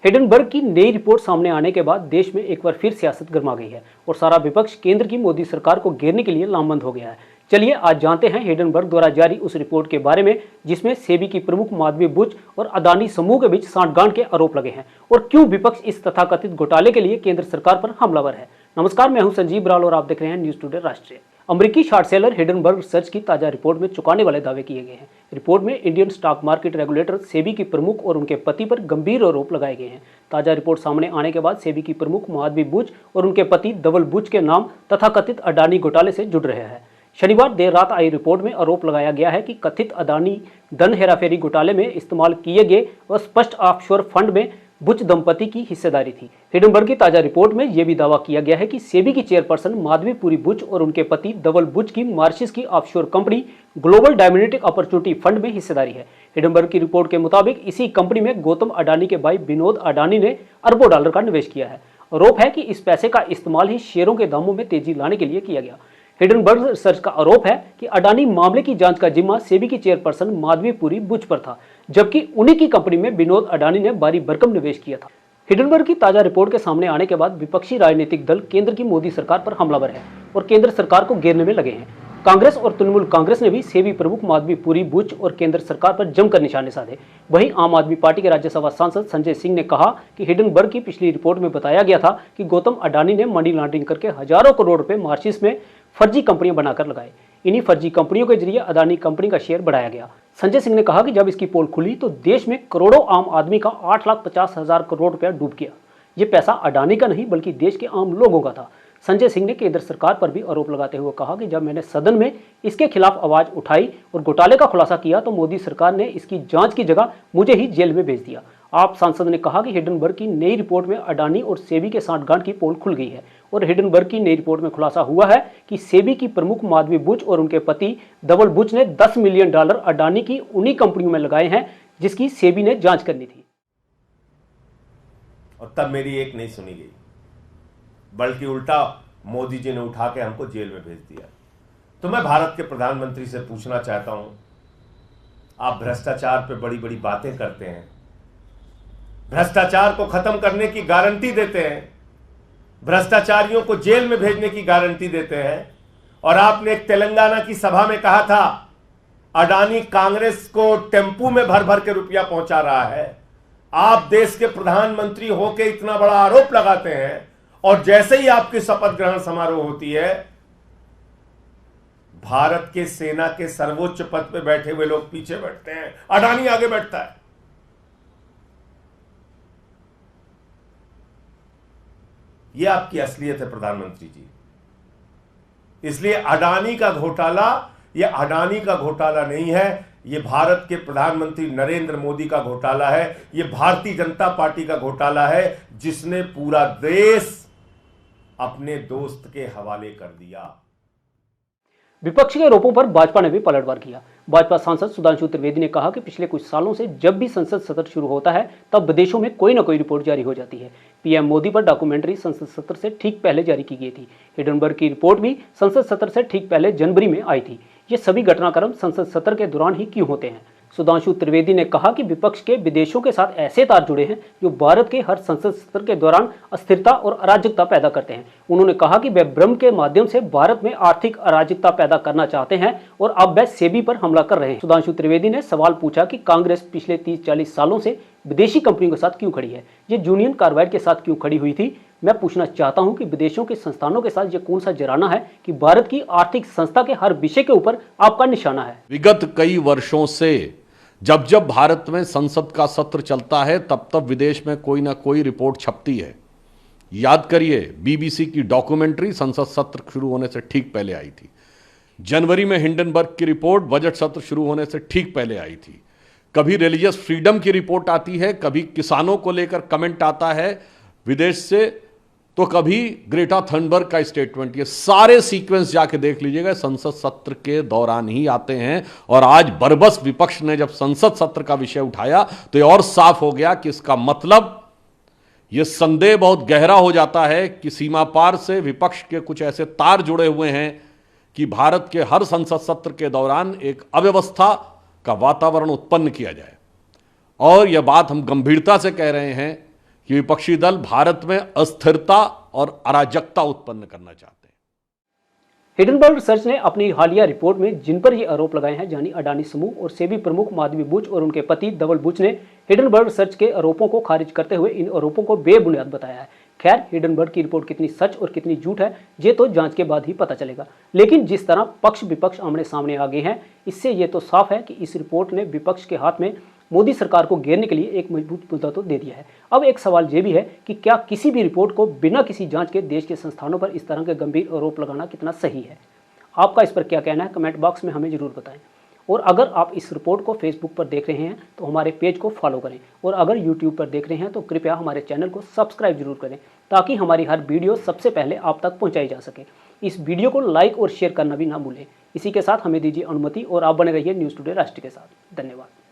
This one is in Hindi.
हिडनबर्ग की नई रिपोर्ट सामने आने के बाद देश में एक बार फिर सियासत गर्मा गई है और सारा विपक्ष केंद्र की मोदी सरकार को घेरने के लिए लामबंद हो गया है। चलिए आज जानते हैं हिडनबर्ग द्वारा जारी उस रिपोर्ट के बारे में जिसमें सेबी की प्रमुख माधवी बुच और अदानी समूह के बीच सांठगांठ के आरोप लगे हैं और क्यों विपक्ष इस तथाकथित घोटाले के लिए केंद्र सरकार पर हमलावर है। नमस्कार, मैं हूं संजीव बराल और आप देख रहे हैं न्यूज टुडे राष्ट्रीय। अमेरिकी शॉर्ट सेलर हिडनबर्ग रिसर्च की ताजा रिपोर्ट में चौंकाने वाले दावे किए गए हैं। रिपोर्ट में Indian stock market regulator SEBI की प्रमुख और उनके पति पर गंभीर आरोप लगाए गए हैं। ताजा रिपोर्ट सामने आने के बाद सेबी की प्रमुख माधवी बुच और उनके पति धवल बुच के नाम तथाकथित अडानी घोटाले से जुड़ रहे हैं। शनिवार देर रात आई रिपोर्ट में आरोप लगाया गया है कि कथित अडानी धन हेराफेरी घोटाले में इस्तेमाल किए गए अस्पष्ट ऑफशोर फंड में बुच दंपति की हिस्सेदारी थी। हिडनबर्ग की ताजा रिपोर्ट में यह भी दावा किया गया है कि सेबी की चेयरपर्सन माधवी पुरी बुच और उनके पति धवल बुच की मॉरिशस की offshore company global dynamic opportunity fund में हिस्सेदारी है। हिडनबर्ग की रिपोर्ट के मुताबिक इसी कंपनी में गौतम अडानी के भाई विनोद अडानी ने अरबों डॉलर का निवेश किया है। आरोप है कि इस पैसे का इस्तेमाल ही शेयरों के दामों में तेजी लाने के लिए किया गया। हिडनबर्ग रिसर्च का आरोप है कि अडानी मामले की जांच का जिम्मा सेबी की चेयरपर्सन माधवी पुरी बुच पर था, जबकि उन्हीं की कंपनी में विनोद अडानी ने भारी भरकम निवेश किया था। हिडनबर्ग की ताजा रिपोर्ट के सामने आने के बाद विपक्षी राजनीतिक दल केंद्र की मोदी सरकार पर हमलावर है और केंद्र सरकार को घेरने में लगे हैं। कांग्रेस और तृणमूल कांग्रेस ने भी सेबी प्रमुख माधवी पुरी बुच और केंद्र सरकार पर जमकर निशाने साधे। वहीं आम आदमी पार्टी के राज्यसभा सांसद संजय सिंह ने कहा कि हिडनबर्ग की पिछली रिपोर्ट में बताया गया था कि गौतम अडानी ने मनी लॉन्ड्रिंग करके हजारों करोड़ रुपए मॉरिशस में फर्जी कंपनियां बनाकर लगाए। इन्हीं फर्जी कंपनियों के जरिए अडानी कंपनी का शेयर बढ़ाया गया। संजय सिंह ने कहा कि जब इसकी पोल खुली तो देश में करोड़ों आम आदमी का 8,50,000 करोड़ रुपया डूब गया। ये पैसा अडानी का नहीं बल्कि देश के आम लोगों का था। संजय सिंह ने केंद्र सरकार पर भी आरोप लगाते हुए कहा कि जब मैंने सदन में इसके खिलाफ आवाज उठाई और घोटाले का खुलासा किया तो मोदी सरकार ने इसकी जांच की जगह मुझे ही जेल में भेज दिया। आप सांसद ने कहा कि हिडनबर्ग की नई रिपोर्ट में अडानी और सेबी के सांठगांठ की पोल खुल गई है और हिडनबर्ग की नई रिपोर्ट में खुलासा हुआ है कि सेबी की प्रमुख माधवी बुच और उनके पति धवल बुच ने $10 मिलियन अडानी की उन्हीं कंपनियों में लगाए हैं जिसकी सेबी ने जांच करनी थी। और तब मेरी एक नहीं सुनी गई, बल्कि उल्टा मोदी जी ने उठा के हमको जेल में भेज दिया। तो मैं भारत के प्रधानमंत्री से पूछना चाहता हूं, आप भ्रष्टाचार पे बड़ी बड़ी बातें करते हैं, भ्रष्टाचार को खत्म करने की गारंटी देते हैं, भ्रष्टाचारियों को जेल में भेजने की गारंटी देते हैं, और आपने एक तेलंगाना की सभा में कहा था अडानी कांग्रेस को टेम्पू में भर भर के रुपया पहुंचा रहा है। आप देश के प्रधानमंत्री होकर इतना बड़ा आरोप लगाते हैं और जैसे ही आपकी शपथ ग्रहण समारोह होती है, भारत के सेना के सर्वोच्च पद पे बैठे हुए लोग पीछे बैठते हैं, अडानी आगे बैठता है। यह आपकी असलियत है प्रधानमंत्री जी। इसलिए अडानी का घोटाला यह अडानी का घोटाला नहीं है, यह भारत के प्रधानमंत्री नरेंद्र मोदी का घोटाला है, यह भारतीय जनता पार्टी का घोटाला है, जिसने पूरा देश अपने दोस्त के हवाले कर दिया। विपक्ष के आरोपों पर भाजपा ने भी पलटवार किया। भाजपा सांसद सुधांशु त्रिवेदी ने कहा कि पिछले कुछ सालों से जब भी संसद सत्र शुरू होता है तब विदेशों में कोई न कोई रिपोर्ट जारी हो जाती है। पीएम मोदी पर डॉक्यूमेंट्री संसद सत्र से ठीक पहले जारी की गई थी। हिडनबर्ग की रिपोर्ट भी संसद सत्र से ठीक पहले जनवरी में आई थी। ये सभी घटनाक्रम संसद सत्र के दौरान ही क्यों होते हैं? सुधांशु त्रिवेदी ने कहा कि विपक्ष के विदेशों के साथ ऐसे तार जुड़े हैं जो भारत के हर संसद सत्र के दौरान अस्थिरता और अराजकता पैदा करते हैं। उन्होंने कहा कि वे भ्रम के माध्यम से भारत में आर्थिक अराजकता पैदा करना चाहते हैं और अब वे सेबी पर हमला कर रहे हैं। सुधांशु त्रिवेदी ने सवाल पूछा कि कांग्रेस पिछले 30-40 सालों से विदेशी कंपनियों के साथ क्यों खड़ी है, ये यूनियन कार्बाइड के साथ क्यों खड़ी हुई थी। मैं पूछना चाहता हूं कि विदेशों के संस्थानों के साथ ये कौन सा जराना है कि भारत की आर्थिक संस्था के हर विषय के ऊपर आपका निशाना है। विगत कई वर्षों से जब जब भारत में संसद का सत्र चलता है तब तब विदेश में कोई ना कोई रिपोर्ट छपती है। याद करिए, बीबीसी की डॉक्यूमेंट्री संसद सत्र शुरू होने से ठीक पहले आई थी। जनवरी में हिंडनबर्ग की रिपोर्ट बजट सत्र शुरू होने से ठीक पहले आई थी। कभी रिलीजियस फ्रीडम की रिपोर्ट आती है, कभी किसानों को लेकर कमेंट आता है विदेश से, तो कभी ग्रेटा थनबर्ग का स्टेटमेंट। ये सारे सीक्वेंस जाके देख लीजिएगा, संसद सत्र के दौरान ही आते हैं। और आज बरबस विपक्ष ने जब संसद सत्र का विषय उठाया तो ये और साफ हो गया कि इसका मतलब ये संदेह बहुत गहरा हो जाता है कि सीमा पार से विपक्ष के कुछ ऐसे तार जुड़े हुए हैं कि भारत के हर संसद सत्र के दौरान एक अव्यवस्था का वातावरण उत्पन्न किया जाए। और यह बात हम गंभीरता से कह रहे हैं कि विपक्षी दल भारत में अस्थिरता और अराजकता उत्पन्न करना चाहते हैं। हिडनबर्ग रिसर्च ने अपनी हालिया रिपोर्ट में जिन पर ये आरोप लगाए हैं, यानी अडानी समूह और सेबी प्रमुख माधवी बुच और उनके पति धवल बुच ने हिडनबर्ग रिसर्च के आरोपों को खारिज करते हुए इन आरोपों को बेबुनियाद बताया है। खैर, हिडनबर्ग की रिपोर्ट कितनी सच और कितनी झूठ है, ये तो जांच के बाद ही पता चलेगा। लेकिन जिस तरह पक्ष विपक्ष आमने सामने आ गए हैं, इससे ये तो साफ है कि इस रिपोर्ट ने विपक्ष के हाथ में मोदी सरकार को घेरने के लिए एक मजबूत मुद्दा तो दे दिया है। अब एक सवाल ये भी है कि क्या किसी भी रिपोर्ट को बिना किसी जांच के देश के संस्थानों पर इस तरह के गंभीर आरोप लगाना कितना सही है? आपका इस पर क्या कहना है, कमेंट बॉक्स में हमें जरूर बताएं। और अगर आप इस रिपोर्ट को फेसबुक पर देख रहे हैं तो हमारे पेज को फॉलो करें, और अगर यूट्यूब पर देख रहे हैं तो कृपया हमारे चैनल को सब्सक्राइब जरूर करें, ताकि हमारी हर वीडियो सबसे पहले आप तक पहुंचाई जा सके। इस वीडियो को लाइक और शेयर करना भी ना भूलें। इसी के साथ हमें दीजिए अनुमति और आप बने रहिए न्यूज़ टुडे राष्ट्र के साथ। धन्यवाद।